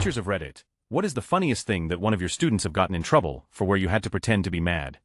Teachers of Reddit, what is the funniest thing that one of your students have gotten in trouble for where you had to pretend to be mad?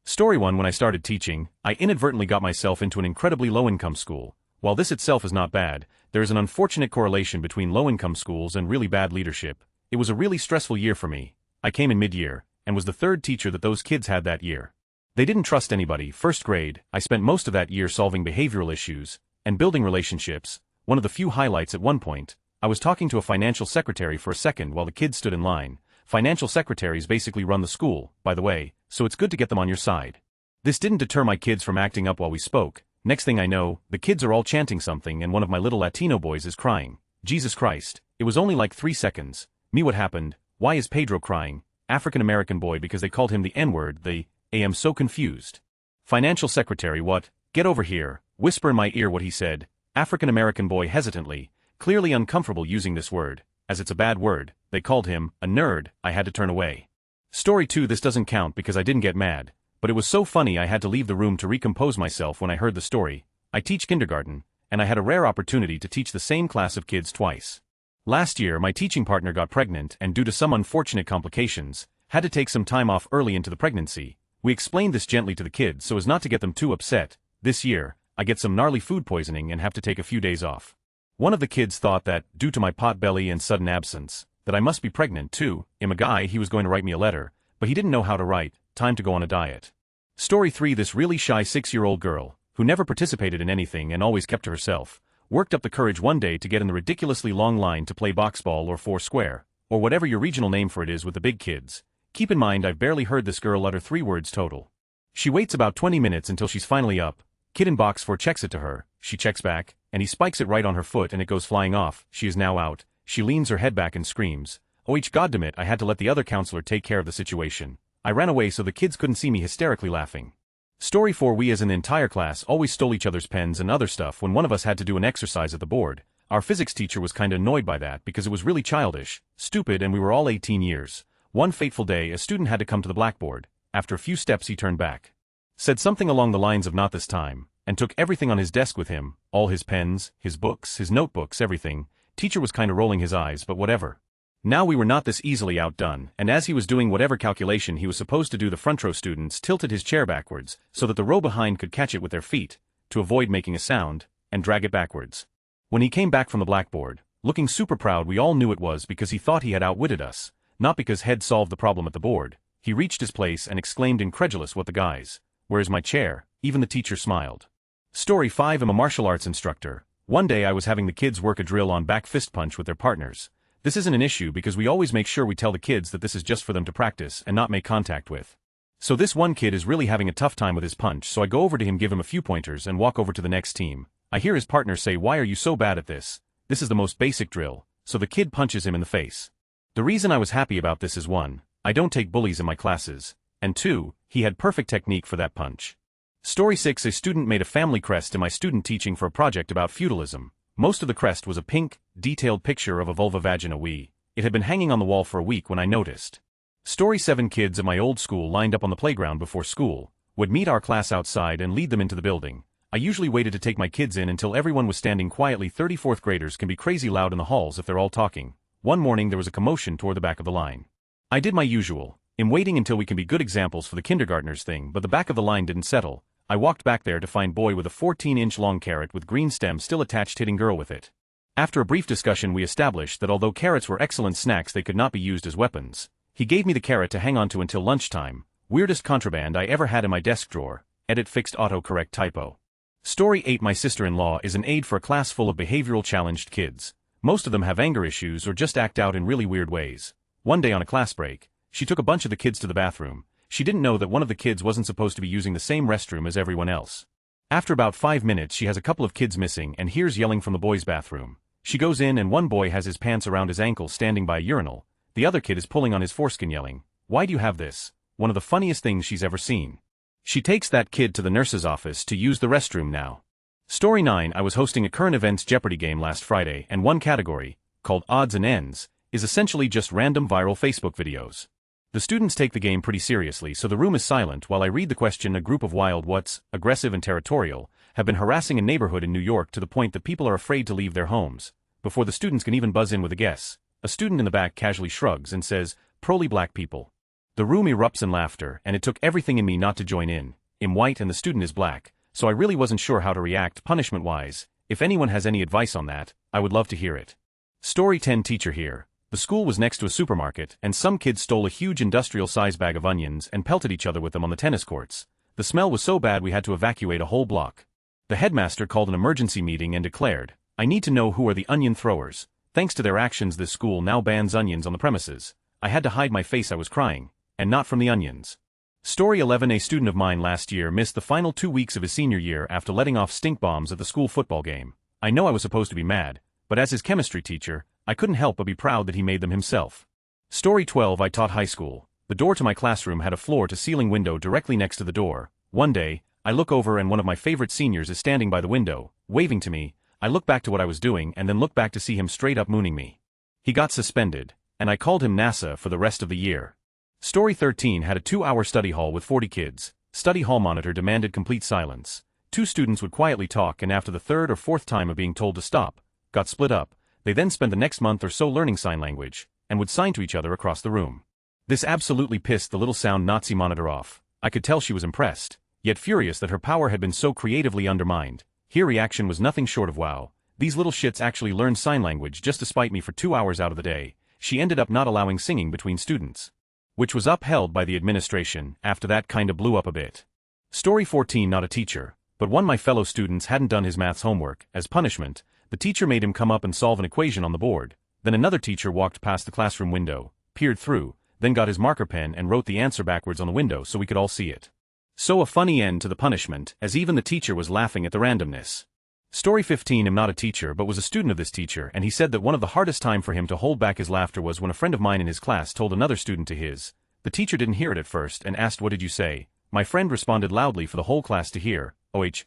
Story 1. When I started teaching, I inadvertently got myself into an incredibly low-income school. While this itself is not bad, there is an unfortunate correlation between low-income schools and really bad leadership. It was a really stressful year for me. I came in mid-year, and was the third teacher that those kids had that year. They didn't trust anybody. First grade, I spent most of that year solving behavioral issues and building relationships. One of the few highlights at one point, I was talking to a financial secretary for a second while the kids stood in line. Financial secretaries basically run the school, by the way, so it's good to get them on your side. This didn't deter my kids from acting up while we spoke. Next thing I know, the kids are all chanting something and one of my little Latino boys is crying. Jesus Christ, it was only like 3 seconds. Me, what happened? Why is Pedro crying? African-American boy, because they called him the N-word. I am so confused. Financial secretary, what? Get over here. Whisper in my ear what he said. African-American boy hesitantly, clearly uncomfortable using this word, as it's a bad word. They called him a nerd. I had to turn away. Story 2. This doesn't count because I didn't get mad, but it was so funny I had to leave the room to recompose myself when I heard the story. I teach kindergarten, and I had a rare opportunity to teach the same class of kids twice. Last year my teaching partner got pregnant and due to some unfortunate complications, had to take some time off early into the pregnancy. We explained this gently to the kids so as not to get them too upset. This year, I get some gnarly food poisoning and have to take a few days off. One of the kids thought that, due to my pot belly and sudden absence, that I must be pregnant too. I'm a guy, he was going to write me a letter, but he didn't know how to write. Time to go on a diet. Story 3. This really shy 6-year-old girl, who never participated in anything and always kept to herself, worked up the courage one day to get in the ridiculously long line to play boxball or foursquare, or whatever your regional name for it is with the big kids. Keep in mind I've barely heard this girl utter 3 words total. She waits about 20 minutes until she's finally up. Kid in box 4 checks it to her, she checks back, and he spikes it right on her foot and it goes flying off. She is now out. She leans her head back and screams. Oh goddammit, I had to let the other counselor take care of the situation. I ran away so the kids couldn't see me hysterically laughing. Story 4. We as an entire class always stole each other's pens and other stuff when one of us had to do an exercise at the board. Our physics teacher was kinda annoyed by that because it was really childish, stupid, and we were all 18 years. One fateful day a student had to come to the blackboard. After a few steps he turned back. Said something along the lines of not this time, and took everything on his desk with him, all his pens, his books, his notebooks, everything. Teacher was kinda rolling his eyes, but whatever. Now we were not this easily outdone, and as he was doing whatever calculation he was supposed to do, the front row students tilted his chair backwards so that the row behind could catch it with their feet, to avoid making a sound, and drag it backwards. When he came back from the blackboard, looking super proud, we all knew it was because he thought he had outwitted us, not because he'd solved the problem at the board. He reached his place and exclaimed incredulous, what the guys? Where's my chair? Even the teacher smiled. Story 5. I'm a martial arts instructor. One day I was having the kids work a drill on back fist punch with their partners. This isn't an issue because we always make sure we tell the kids that this is just for them to practice and not make contact with. So this one kid is really having a tough time with his punch, so I go over to him, give him a few pointers, and walk over to the next team. I hear his partner say, "Why are you so bad at this? This is the most basic drill." So the kid punches him in the face. The reason I was happy about this is 1, I don't take bullies in my classes, and 2, he had perfect technique for that punch. Story 6. A student made a family crest in my student teaching for a project about feudalism. Most of the crest was a pink, detailed picture of a vulva vagina. It had been hanging on the wall for a week when I noticed. Story 7. Kids at my old school lined up on the playground before school, would meet our class outside and lead them into the building. I usually waited to take my kids in until everyone was standing quietly. 34th graders can be crazy loud in the halls if they're all talking. One morning there was a commotion toward the back of the line. I did my usual, in waiting until we can be good examples for the kindergartners thing, but the back of the line didn't settle. I walked back there to find boy with a 14-inch long carrot with green stem still attached hitting girl with it. After a brief discussion we established that although carrots were excellent snacks they could not be used as weapons. He gave me the carrot to hang on to until lunchtime. Weirdest contraband I ever had in my desk drawer. Edit fixed autocorrect typo. Story 8. My sister-in-law is an aide for a class full of behavioral challenged kids. Most of them have anger issues or just act out in really weird ways. One day on a class break, she took a bunch of the kids to the bathroom. She didn't know that one of the kids wasn't supposed to be using the same restroom as everyone else. After about 5 minutes she has a couple of kids missing and hears yelling from the boys' bathroom. She goes in and one boy has his pants around his ankles standing by a urinal. The other kid is pulling on his foreskin yelling, "Why do you have this?" One of the funniest things she's ever seen. She takes that kid to the nurse's office to use the restroom now. Story 9. I was hosting a current events Jeopardy game last Friday and one category, called Odds and Ends, is essentially just random viral Facebook videos. The students take the game pretty seriously so the room is silent while I read the question. A group of wild what's, aggressive and territorial, have been harassing a neighborhood in New York to the point that people are afraid to leave their homes. Before the students can even buzz in with a guess, A student in the back casually shrugs and says, "Proly black people." The room erupts in laughter, and it took everything in me not to join in. I'm white and the student is black, so I really wasn't sure how to react punishment-wise. If anyone has any advice on that, I would love to hear it. Story 10. Teacher here. The school was next to a supermarket, and some kids stole a huge industrial-sized bag of onions and pelted each other with them on the tennis courts. The smell was so bad we had to evacuate a whole block. The headmaster called an emergency meeting and declared, "I need to know who are the onion throwers. Thanks to their actions, this school now bans onions on the premises." I had to hide my face. I was crying, and not from the onions. Story 11. A student of mine last year missed the final 2 weeks of his senior year after letting off stink bombs at the school football game. I know I was supposed to be mad, but as his chemistry teacher, I couldn't help but be proud that he made them himself. Story 12. I taught high school. The door to my classroom had a floor-to-ceiling window directly next to the door. One day, I look over and one of my favorite seniors is standing by the window, waving to me. I look back to what I was doing and then look back to see him straight up mooning me. He got suspended, and I called him NASA for the rest of the year. Story 13. Had a 2-hour study hall with 40 kids. Study hall monitor demanded complete silence. 2 students would quietly talk, and after the 3rd or 4th time of being told to stop, got split up. They then spent the next month or so learning sign language, and would sign to each other across the room. This absolutely pissed the little sound Nazi monitor off. I could tell she was impressed, yet furious that her power had been so creatively undermined. Her reaction was nothing short of wow. These little shits actually learned sign language just to spite me for 2 hours out of the day. She ended up not allowing singing between students, which was upheld by the administration. After that kinda blew up a bit. Story 14. Not a teacher, but one of my fellow students hadn't done his maths homework. As punishment, the teacher made him come up and solve an equation on the board. Then another teacher walked past the classroom window, peered through, then got his marker pen and wrote the answer backwards on the window so we could all see it. So a funny end to the punishment, as even the teacher was laughing at the randomness. Story 15. I'm not a teacher but was a student of this teacher, and he said that one of the hardest time for him to hold back his laughter was when a friend of mine in his class told another student to his. The teacher didn't hear it at first and asked, "What did you say?" My friend responded loudly for the whole class to hear,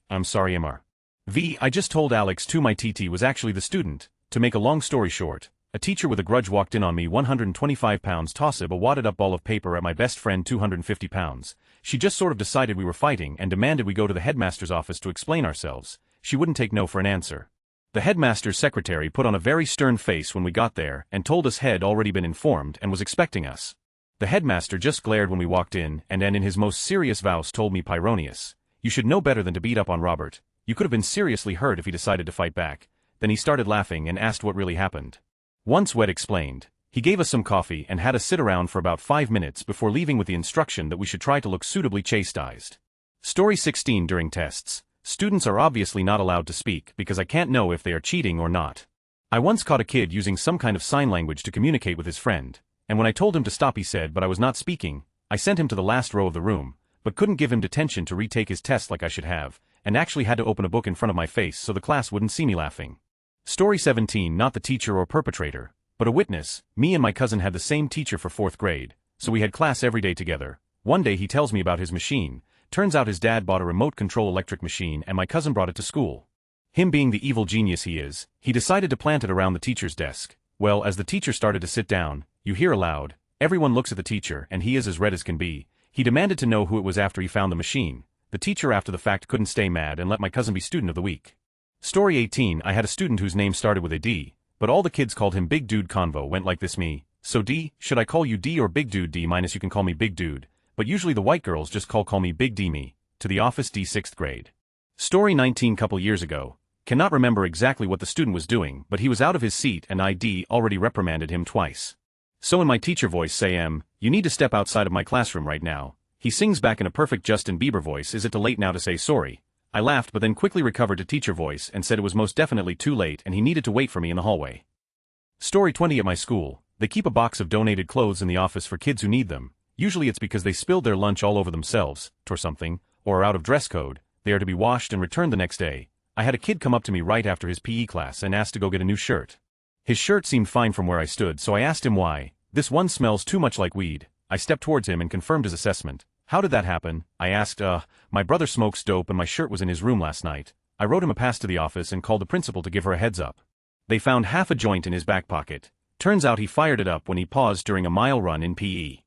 I'm sorry Mr. V. I just told Alex too. My TT was actually the student. To make a long story short, a teacher with a grudge walked in on me 125 pounds tossib a wadded up ball of paper at my best friend 250 pounds. She just sort of decided we were fighting and demanded we go to the headmaster's office to explain ourselves. She wouldn't take no for an answer. The headmaster's secretary put on a very stern face when we got there and told us had already been informed and was expecting us. The headmaster just glared when we walked in and in his most serious voice told me, "Pyronius, you should know better than to beat up on Robert. You could have been seriously hurt if he decided to fight back." Then he started laughing and asked what really happened. Once Wed explained, he gave us some coffee and had us sit around for about 5 minutes before leaving with the instruction that we should try to look suitably chastised. Story 16. During tests, students are obviously not allowed to speak because I can't know if they are cheating or not. I once caught a kid using some kind of sign language to communicate with his friend, and when I told him to stop he said but I was not speaking. I sent him to the last row of the room, but couldn't give him detention to retake his test like I should have, and actually had to open a book in front of my face so the class wouldn't see me laughing. Story 17. Not the teacher or perpetrator, but a witness. Me and my cousin had the same teacher for 4th grade, so we had class every day together. One day he tells me about his machine. Turns out his dad bought a remote control electric machine and my cousin brought it to school. Him being the evil genius he is, he decided to plant it around the teacher's desk. Well, as the teacher started to sit down, you hear aloud, everyone looks at the teacher and he is as red as can be. He demanded to know who it was after he found the machine. The teacher after the fact couldn't stay mad and let my cousin be student of the week. Story 18. I had a student whose name started with a D, but all the kids called him Big Dude. Convo went like this: me, "So D, should I call you D or Big Dude?" D minus you can call me Big Dude, but usually the white girls just call me Big D. Me, to the office D. 6th grade. Story 19. Couple years ago, cannot remember exactly what the student was doing, but he was out of his seat and ID already reprimanded him twice. So in my teacher voice say, "You need to step outside of my classroom right now." He sings back in a perfect Justin Bieber voice, "Is it too late now to say sorry?" I laughed but then quickly recovered to teacher voice and said it was most definitely too late and he needed to wait for me in the hallway. Story 20. At my school, they keep a box of donated clothes in the office for kids who need them. Usually it's because they spilled their lunch all over themselves, or something, or are out of dress code. They are to be washed and returned the next day. I had a kid come up to me right after his PE class and asked to go get a new shirt. His shirt seemed fine from where I stood, so I asked him why. "This one smells too much like weed." I stepped towards him and confirmed his assessment. "How did that happen?" I asked. My brother smokes dope and my shirt was in his room last night." I wrote him a pass to the office and called the principal to give her a heads up. They found half a joint in his back pocket. Turns out he fired it up when he paused during a mile run in PE.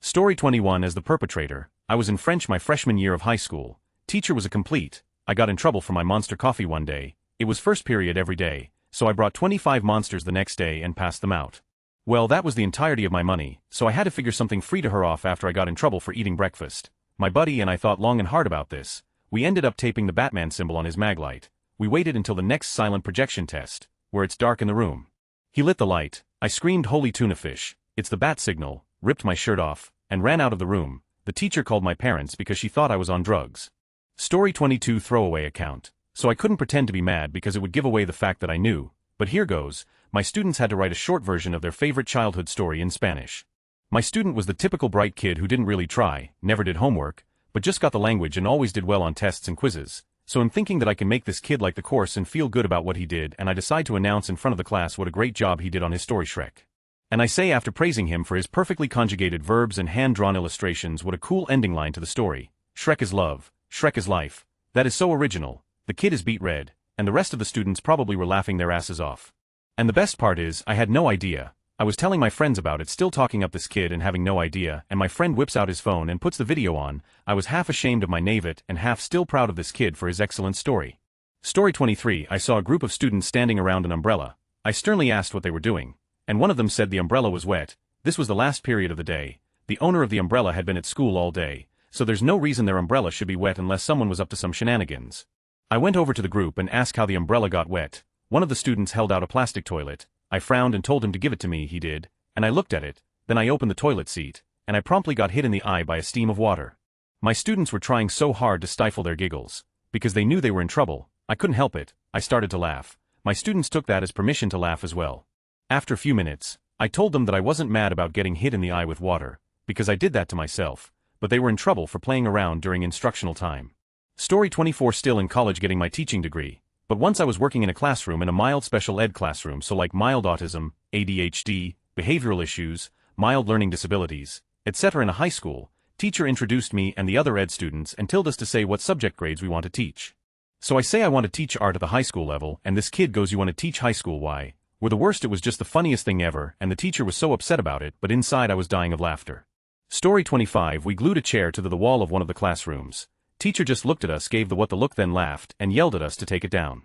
Story 21. As the perpetrator, I was in French my freshman year of high school. Teacher was a complete. I got in trouble for my monster coffee one day. It was first period every day, so I brought 25 monsters the next day and passed them out. Well, that was the entirety of my money, so I had to figure something free to her off after I got in trouble for eating breakfast. My buddy and I thought long and hard about this. We ended up taping the Batman symbol on his mag light. We waited until the next silent projection test, where it's dark in the room. He lit the light, I screamed holy tuna fish, it's the bat signal, ripped my shirt off, and ran out of the room. The teacher called my parents because she thought I was on drugs. Story 22 throwaway account. So I couldn't pretend to be mad because it would give away the fact that I knew, but here goes. My students had to write a short version of their favorite childhood story in Spanish. My student was the typical bright kid who didn't really try, never did homework, but just got the language and always did well on tests and quizzes. So I'm thinking that I can make this kid like the course and feel good about what he did, and I decide to announce in front of the class what a great job he did on his story Shrek. And I say after praising him for his perfectly conjugated verbs and hand-drawn illustrations, what a cool ending line to the story. Shrek is love, Shrek is life. That is so original. The kid is beet red, and the rest of the students probably were laughing their asses off. And the best part is, I had no idea. I was telling my friends about it, still talking up this kid and having no idea, and my friend whips out his phone and puts the video on. I was half ashamed of my naivete and half still proud of this kid for his excellent story. Story 23. I saw a group of students standing around an umbrella. I sternly asked what they were doing, and one of them said the umbrella was wet. This was the last period of the day. The owner of the umbrella had been at school all day, so there's no reason their umbrella should be wet unless someone was up to some shenanigans. I went over to the group and asked how the umbrella got wet. One of the students held out a plastic toilet. I frowned and told him to give it to me. He did, and I looked at it. Then I opened the toilet seat, and I promptly got hit in the eye by a stream of water. My students were trying so hard to stifle their giggles. Because they knew they were in trouble, I couldn't help it. I started to laugh. My students took that as permission to laugh as well. After a few minutes, I told them that I wasn't mad about getting hit in the eye with water, because I did that to myself, but they were in trouble for playing around during instructional time. Story 24. Still in college getting my teaching degree. But once I was working in a classroom, in a mild special ed classroom, so like mild autism, ADHD, behavioral issues, mild learning disabilities, etc. in a high school. Teacher introduced me and the other ed students and told us to say what subject grades we want to teach. So I say I want to teach art at the high school level, and this kid goes, you want to teach high school? Why? We're the worst. It was just the funniest thing ever, and the teacher was so upset about it, but inside I was dying of laughter. Story 25. We glued a chair to the wall of one of the classrooms. Teacher just looked at us, gave the what the look, then laughed and yelled at us to take it down.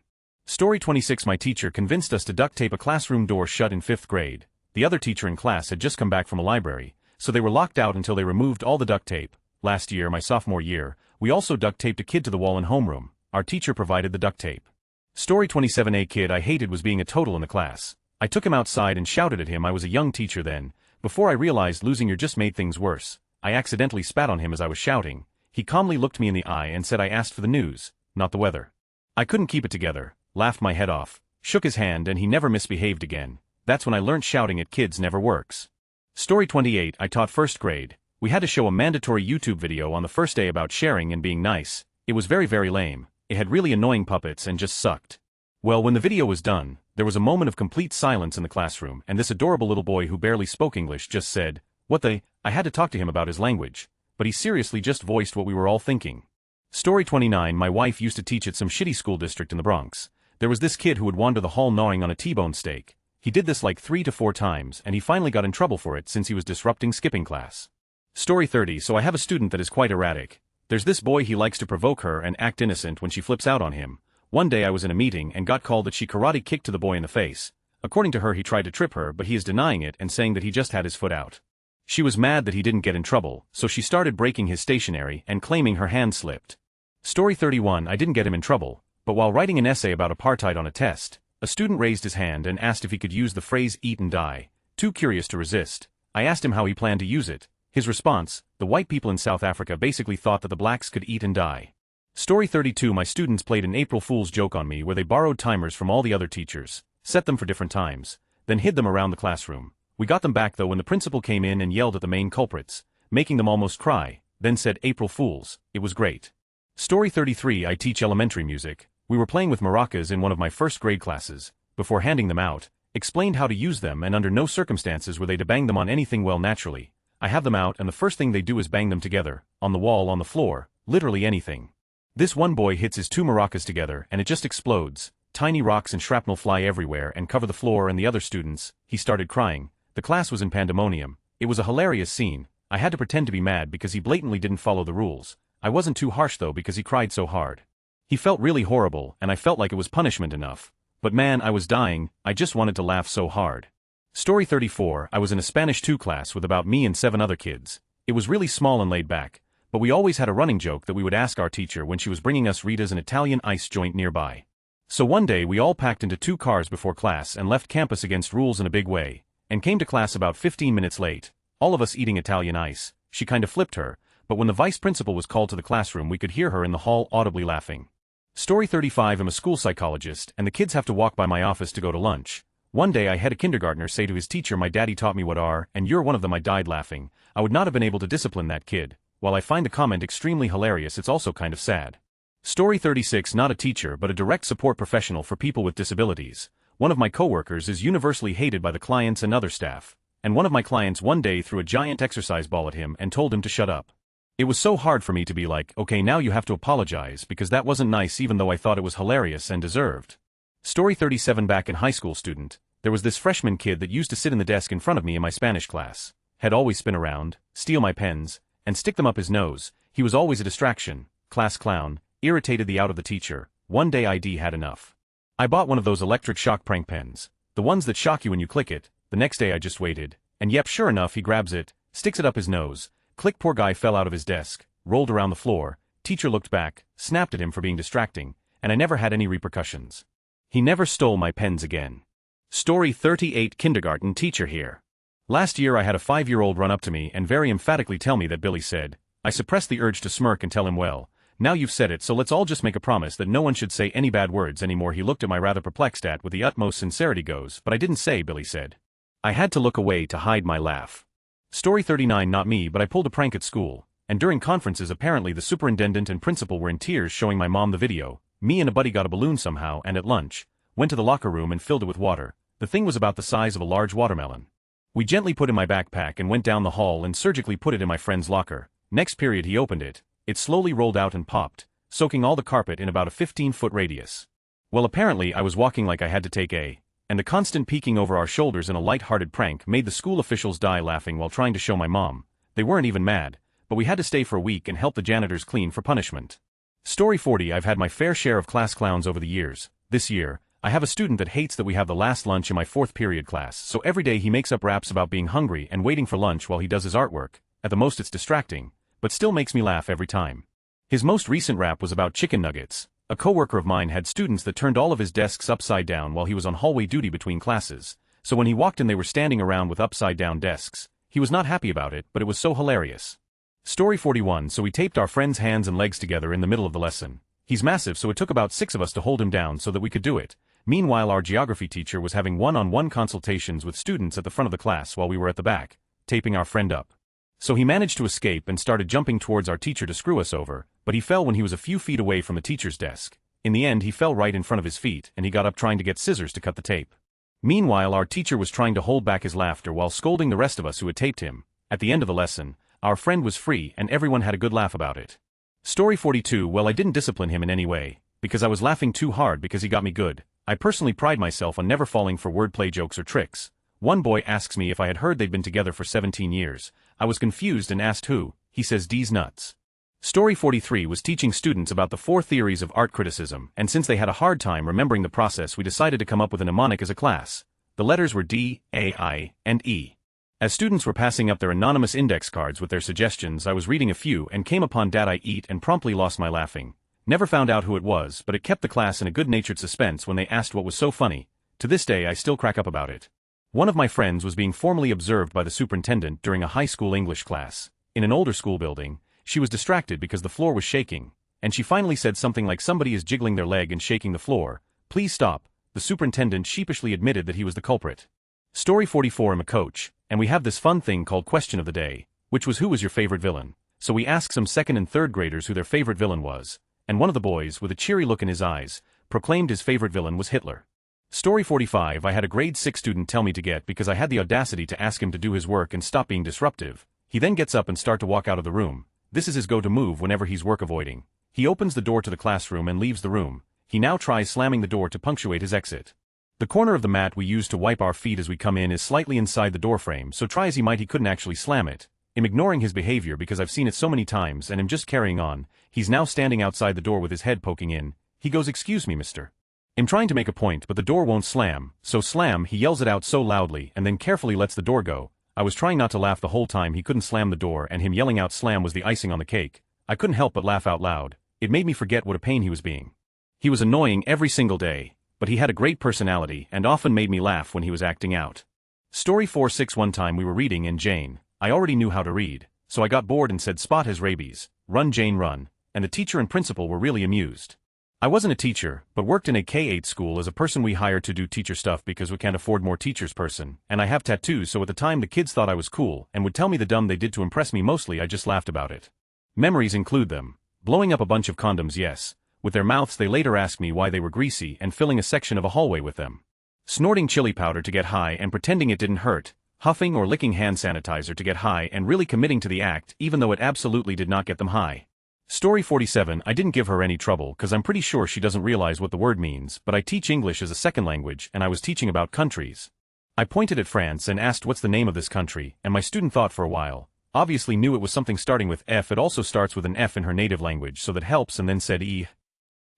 Story 26. My teacher convinced us to duct tape a classroom door shut in 5th grade. The other teacher in class had just come back from a library, so they were locked out until they removed all the duct tape. Last year, my sophomore year, we also duct taped a kid to the wall in homeroom. Our teacher provided the duct tape. Story 27. A kid I hated was being a total in the class. I took him outside and shouted at him. I was a young teacher then. Before I realized losing your just made things worse, I accidentally spat on him as I was shouting. He calmly looked me in the eye and said I asked for the news, not the weather. I couldn't keep it together, laughed my head off, shook his hand, and he never misbehaved again. That's when I learnt shouting at kids never works. Story 28. I taught 1st grade. We had to show a mandatory YouTube video on the first day about sharing and being nice. It was very, very lame. It had really annoying puppets and just sucked. Well, when the video was done, there was a moment of complete silence in the classroom, and this adorable little boy who barely spoke English just said, "What the?" I had to talk to him about his language, but he seriously just voiced what we were all thinking. Story 29. My wife used to teach at some shitty school district in the Bronx. There was this kid who would wander the hall gnawing on a T-bone steak. He did this like 3 to 4 times, and he finally got in trouble for it since he was disrupting skipping class. Story 30. So I have a student that is quite erratic. There's this boy, he likes to provoke her and act innocent when she flips out on him. One day I was in a meeting and got called that she karate kicked to the boy in the face. According to her, he tried to trip her, but he is denying it and saying that he just had his foot out. She was mad that he didn't get in trouble, so she started breaking his stationery and claiming her hand slipped. Story 31. I didn't get him in trouble, but while writing an essay about apartheid on a test, a student raised his hand and asked if he could use the phrase eat and die. Too curious to resist, I asked him how he planned to use it. His response: the white people in South Africa basically thought that the blacks could eat and die. Story 32. My students played an April Fool's joke on me where they borrowed timers from all the other teachers, set them for different times, then hid them around the classroom. We got them back though when the principal came in and yelled at the main culprits, making them almost cry, then said April Fools. It was great. Story 33. I teach elementary music. We were playing with maracas in one of my 1st grade classes. Before handing them out, explained how to use them, and under no circumstances were they to bang them on anything. Well, naturally, I have them out and the first thing they do is bang them together, on the wall, on the floor, literally anything. This one boy hits his 2 maracas together and it just explodes. Tiny rocks and shrapnel fly everywhere and cover the floor and the other students. He started crying. The class was in pandemonium. It was a hilarious scene. I had to pretend to be mad because he blatantly didn't follow the rules. I wasn't too harsh though because he cried so hard. He felt really horrible and I felt like it was punishment enough. But man, I was dying. I just wanted to laugh so hard. Story 34. I was in a Spanish 2 class with about me and 7 other kids. It was really small and laid back, but we always had a running joke that we would ask our teacher when she was bringing us Rita's an Italian ice joint nearby. So one day we all packed into 2 cars before class and left campus against rules in a big way, and came to class about 15 minutes late, all of us eating Italian ice. She kinda flipped her, but when the vice principal was called to the classroom we could hear her in the hall audibly laughing. Story 35. I'm a school psychologist, and the kids have to walk by my office to go to lunch. One day I had a kindergartner say to his teacher, "My daddy taught me what are, and you're one of them." I died laughing. I would not have been able to discipline that kid. While I find the comment extremely hilarious, it's also kind of sad. Story 36. Not a teacher but a direct support professional for people with disabilities. One of my coworkers is universally hated by the clients and other staff, and one of my clients one day threw a giant exercise ball at him and told him to shut up. It was so hard for me to be like, "Okay, now you have to apologize," because that wasn't nice, even though I thought it was hilarious and deserved. Story 37. Back in high school student, there was this freshman kid that used to sit in the desk in front of me in my Spanish class. He'd always spin around, steal my pens, and stick them up his nose. He was always a distraction, class clown, irritated the out of the teacher. One day ID had enough. I bought one of those electric shock prank pens, the ones that shock you when you click it. The next day I just waited, and yep, sure enough, he grabs it, sticks it up his nose. Click. Poor guy fell out of his desk, rolled around the floor. Teacher looked back, snapped at him for being distracting, and I never had any repercussions. He never stole my pens again. Story 38. Kindergarten teacher here. Last year I had a 5-year-old run up to me and very emphatically tell me that Billy said. I suppressed the urge to smirk and tell him, "Well, now you've said it, so let's all just make a promise that no one should say any bad words anymore." He looked at my rather perplexed at with the utmost sincerity goes, "But I didn't say," Billy said. I had to look away to hide my laugh. Story 39. Not me, but I pulled a prank at school, and during conferences apparently the superintendent and principal were in tears showing my mom the video. Me and a buddy got a balloon somehow and at lunch, went to the locker room and filled it with water. The thing was about the size of a large watermelon. We gently put in my backpack and went down the hall and surgically put it in my friend's locker. Next period he opened it. It slowly rolled out and popped, soaking all the carpet in about a 15-foot radius. Well, apparently I was walking like I had to take a, and the constant peeking over our shoulders in a light-hearted prank made the school officials die laughing while trying to show my mom. They weren't even mad, but we had to stay for a week and help the janitors clean for punishment. Story 40. I've had my fair share of class clowns over the years. This year, I have a student that hates that we have the last lunch in my 4th period class, so every day he makes up raps about being hungry and waiting for lunch while he does his artwork. At the most it's distracting, but still makes me laugh every time. His most recent rap was about chicken nuggets. A coworker of mine had students that turned all of his desks upside down while he was on hallway duty between classes, so when he walked in they were standing around with upside-down desks. He was not happy about it, but it was so hilarious. Story 41. So we taped our friend's hands and legs together in the middle of the lesson. He's massive, so it took about 6 of us to hold him down so that we could do it. Meanwhile, our geography teacher was having one-on-one consultations with students at the front of the class while we were at the back, taping our friend up. So he managed to escape and started jumping towards our teacher to screw us over, but he fell when he was a few feet away from the teacher's desk. In the end he fell right in front of his feet and he got up trying to get scissors to cut the tape. Meanwhile, our teacher was trying to hold back his laughter while scolding the rest of us who had taped him. At the end of the lesson, our friend was free and everyone had a good laugh about it. Story 42. Well, I didn't discipline him in any way, because I was laughing too hard because he got me good. I personally pride myself on never falling for wordplay jokes or tricks. One boy asks me if I had heard they'd been together for 17 years. I was confused and asked who. He says D's nuts. Story 43. Was teaching students about the 4 theories of art criticism, and since they had a hard time remembering the process we decided to come up with a mnemonic as a class. The letters were D, A, I, and E. As students were passing up their anonymous index cards with their suggestions, I was reading a few and came upon "Dad, I eat" and promptly lost my laughing. Never found out who it was, but it kept the class in a good-natured suspense when they asked what was so funny. To this day I still crack up about it. One of my friends was being formally observed by the superintendent during a high school English class. In an older school building, she was distracted because the floor was shaking, and she finally said something like, "Somebody is jiggling their leg and shaking the floor. Please stop." The superintendent sheepishly admitted that he was the culprit. Story 44. I'm a coach, and we have this fun thing called Question of the Day, which was who was your favorite villain. So we asked some 2nd and 3rd graders who their favorite villain was, and one of the boys, with a cheery look in his eyes, proclaimed his favorite villain was Hitler. Story 45. I had a grade 6 student tell me to get because I had the audacity to ask him to do his work and stop being disruptive. He then gets up and start to walk out of the room. This is his go-to move whenever he's work avoiding. He opens the door to the classroom and leaves the room. He now tries slamming the door to punctuate his exit. The corner of the mat we use to wipe our feet as we come in is slightly inside the door frame, so try as he might he couldn't actually slam it. I'm ignoring his behavior because I've seen it so many times and am just carrying on. He's now standing outside the door with his head poking in. He goes, "Excuse me, mister. I'm trying to make a point but the door won't slam, so slam, he yells it out so loudly and then carefully lets the door go. I was trying not to laugh the whole time he couldn't slam the door and him yelling out slam was the icing on the cake. I couldn't help but laugh out loud. It made me forget what a pain he was being. He was annoying every single day, but he had a great personality and often made me laugh when he was acting out. Story 4-6. One time we were reading and Jane, I already knew how to read, so I got bored and said Spot has rabies, run Jane run, and the teacher and principal were really amused. I wasn't a teacher, but worked in a K-8 school as a person we hired to do teacher stuff because we can't afford more teachers person, and I have tattoos so at the time the kids thought I was cool and would tell me the dumb they did to impress me. Mostly I just laughed about it. Memories include them blowing up a bunch of condoms, yes, with their mouths. They later asked me why they were greasy and filling a section of a hallway with them. Snorting chili powder to get high and pretending it didn't hurt, huffing or licking hand sanitizer to get high and really committing to the act even though it absolutely did not get them high. Story 47. I didn't give her any trouble cause I'm pretty sure she doesn't realize what the word means, but I teach English as a second language and I was teaching about countries. I pointed at France and asked what's the name of this country, and my student thought for a while, obviously knew it was something starting with F. It also starts with an F in her native language, so that helps, and then said E.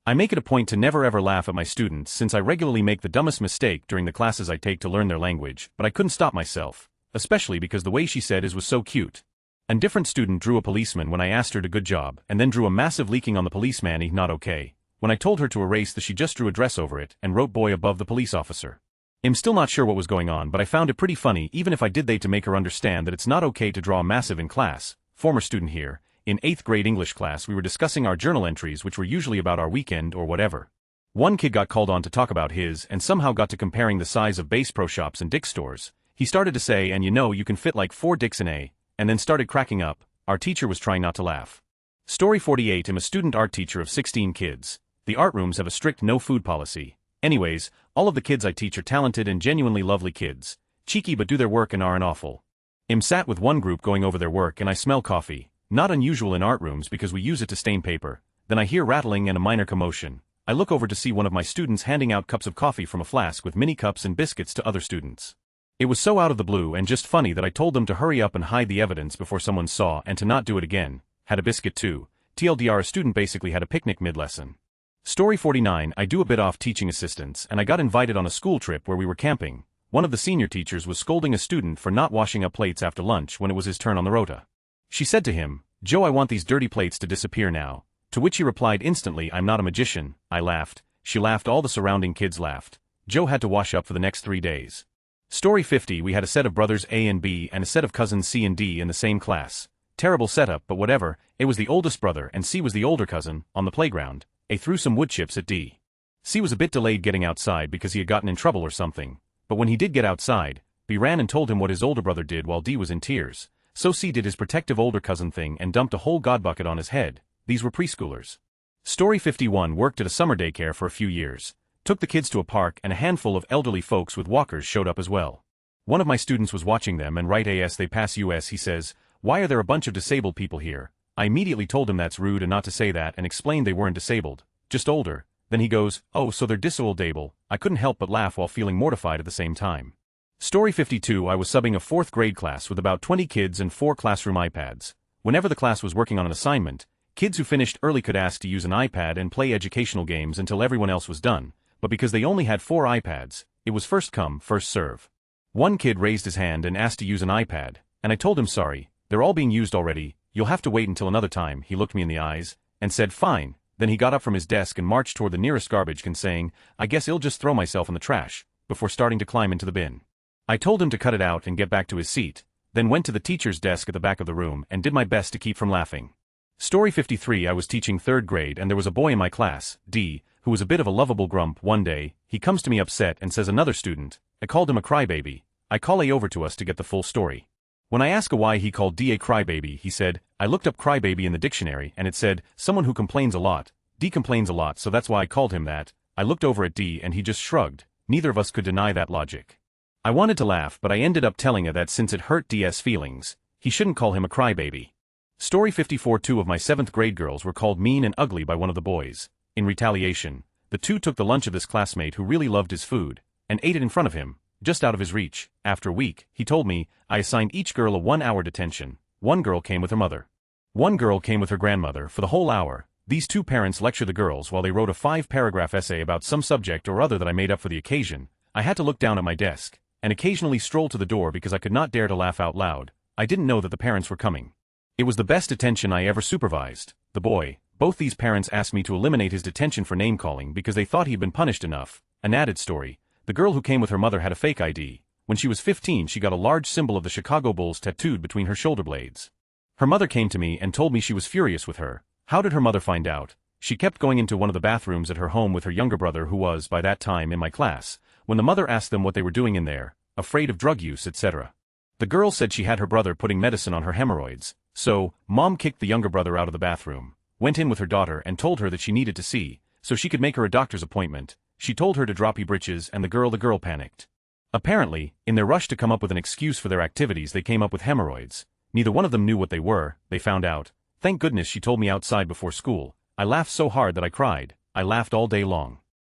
I make it a point to never ever laugh at my students since I regularly make the dumbest mistake during the classes I take to learn their language, but I couldn't stop myself, especially because the way she said it was so cute. A different student drew a policeman when I asked her to good job and then drew a massive leaking on the policeman. Not okay. When I told her to erase the she just drew a dress over it and wrote boy above the police officer. I'm still not sure what was going on, but I found it pretty funny even if I did they to make her understand that it's not okay to draw a massive in class. Former student here. In 8th grade English class we were discussing our journal entries which were usually about our weekend or whatever. One kid got called on to talk about his and somehow got to comparing the size of Bass Pro Shops and Dick's stores. He started to say, and you know you can fit like 4 dicks in A, and then started cracking up. Our teacher was trying not to laugh. Story 48. I'm a student art teacher of 16 kids. The art rooms have a strict no food policy. Anyways, all of the kids I teach are talented and genuinely lovely kids. Cheeky but do their work and aren't awful. I'm sat with one group going over their work and I smell coffee. Not unusual in art rooms because we use it to stain paper. Then I hear rattling and a minor commotion. I look over to see one of my students handing out cups of coffee from a flask with mini cups and biscuits to other students. It was so out of the blue and just funny that I told them to hurry up and hide the evidence before someone saw and to not do it again. Had a biscuit too. TLDR, a student basically had a picnic mid-lesson. Story 49. I do a bit off teaching assistants and I got invited on a school trip where we were camping. One of the senior teachers was scolding a student for not washing up plates after lunch when it was his turn on the rota. She said to him, "Joe, I want these dirty plates to disappear now." To which he replied instantly, "I'm not a magician." I laughed. She laughed. All the surrounding kids laughed. Joe had to wash up for the next 3 days. Story 50. We had a set of brothers A and B and a set of cousins C and D in the same class. Terrible setup, but whatever. A was the oldest brother and C was the older cousin. On the playground, A threw some wood chips at D. C was a bit delayed getting outside because he had gotten in trouble or something. But when he did get outside, B ran and told him what his older brother did while D was in tears. So C did his protective older cousin thing and dumped a whole god bucket on his head. These were preschoolers. Story 51. Worked at a summer daycare for a few years. Took the kids to a park and a handful of elderly folks with walkers showed up as well. One of my students was watching them and right as they pass us he says, "Why are there a bunch of disabled people here?" I immediately told him that's rude and not to say that and explained they weren't disabled, just older. Then he goes, "Oh, so they're disoldable." I couldn't help but laugh while feeling mortified at the same time. Story 52. I was subbing a 4th grade class with about 20 kids and 4 classroom iPads. Whenever the class was working on an assignment, kids who finished early could ask to use an iPad and play educational games until everyone else was done. But because they only had 4 iPads, it was first come, first serve. One kid raised his hand and asked to use an iPad, and I told him sorry, they're all being used already, you'll have to wait until another time. He looked me in the eyes, and said fine. Then he got up from his desk and marched toward the nearest garbage can saying, "I guess I'll just throw myself in the trash," before starting to climb into the bin. I told him to cut it out and get back to his seat, then went to the teacher's desk at the back of the room and did my best to keep from laughing. Story 53. I was teaching 3rd grade and there was a boy in my class, D, who was a bit of a lovable grump. One day, he comes to me upset and says another student, I called him a crybaby. I call A over to us to get the full story. When I ask why he called D a crybaby, he said, "I looked up crybaby in the dictionary and it said, someone who complains a lot. D complains a lot, so that's why I called him that." I looked over at D and he just shrugged. Neither of us could deny that logic. I wanted to laugh but I ended up telling her that since it hurt D's feelings, he shouldn't call him a crybaby. Story 54. 2 of my 7th grade girls were called mean and ugly by one of the boys. In retaliation, the two took the lunch of this classmate who really loved his food, and ate it in front of him, just out of his reach. After a week, he told me, I assigned each girl a 1-hour detention. One girl came with her mother. One girl came with her grandmother for the whole hour, These two parents lecture the girls while they wrote a 5-paragraph essay about some subject or other that I made up for the occasion. I had to look down at my desk, and occasionally stroll to the door because I could not dare to laugh out loud. I didn't know that the parents were coming. It was the best detention I ever supervised. The boy, both these parents asked me to eliminate his detention for name-calling because they thought he'd been punished enough. An added story, the girl who came with her mother had a fake ID. When she was 15, she got a large symbol of the Chicago Bulls tattooed between her shoulder blades. Her mother came to me and told me she was furious with her. How did her mother find out? She kept going into one of the bathrooms at her home with her younger brother who was, by that time, in my class, when the mother asked them what they were doing in there, afraid of drug use, etc. The girl said she had her brother putting medicine on her hemorrhoids, so, Mom kicked the younger brother out of the bathroom, went in with her daughter and told her that she needed to see, so she could make her a doctor's appointment. She told her to drop her britches and the girl panicked. Apparently, in their rush to come up with an excuse for their activities they came up with hemorrhoids. Neither one of them knew what they were, they found out. Thank goodness she told me outside before school. I laughed so hard that I cried. I laughed all day long.